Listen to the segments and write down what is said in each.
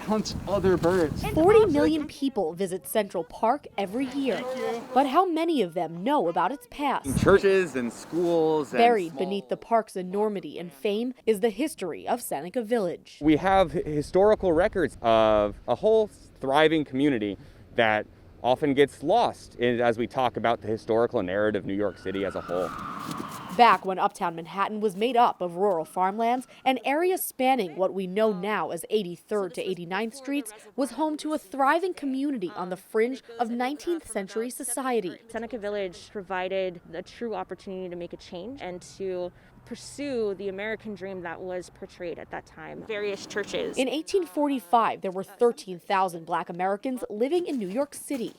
hunt other birds. 40 million people visit Central Park every year. But how many of them know about its past? Churches and schools. Buried beneath the park's enormity and fame is the history of Seneca Village. We have historical records of a whole thriving community that often gets lost as we talk about the historical narrative of New York City as a whole. Back when Uptown Manhattan was made up of rural farmlands, an area spanning what we know now as 83rd to 89th Streets was home to a thriving community on the fringe of 19th century society. Seneca Village provided a true opportunity to make a change and to pursue the American dream that was portrayed at that time. Various churches. In 1845, there were 13,000 Black Americans living in New York City.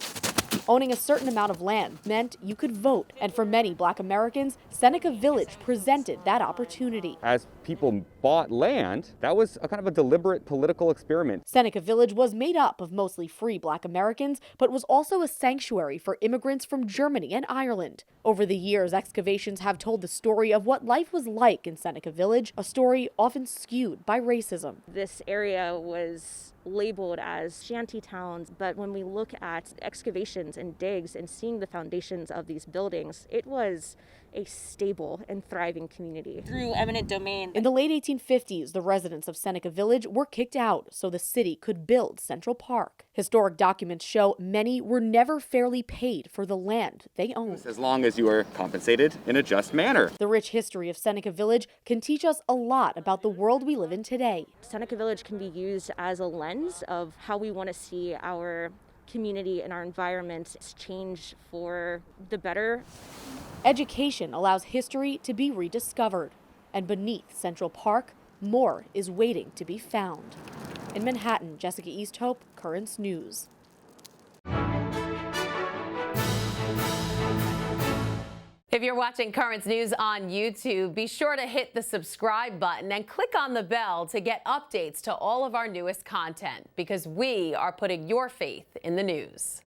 Owning a certain amount of land meant you could vote, and for many Black Americans, Seneca Village presented that opportunity. As people bought land, that was a kind of a deliberate political experiment. Seneca Village was made up of mostly free Black Americans, but was also a sanctuary for immigrants from Germany and Ireland. Over the years, excavations have told the story of what life was like in Seneca Village, a story often skewed by racism. This area was labeled as shanty towns, but when we look at excavations and digs and seeing the foundations of these buildings, it was a stable and thriving community. Through eminent domain. In the late 1850s, the residents of Seneca Village were kicked out so the city could build Central Park. Historic documents show many were never fairly paid for the land they owned. As long as you are compensated in a just manner. The rich history of Seneca Village can teach us a lot about the world we live in today. Seneca Village can be used as a lens of how we want to see our community and our environment change for the better. Education allows history to be rediscovered, and beneath Central Park, more is waiting to be found. In Manhattan, Jessica Easthope, Currents News. If you're watching Currents News on YouTube, be sure to hit the subscribe button and click on the bell to get updates to all of our newest content, because we are putting your faith in the news.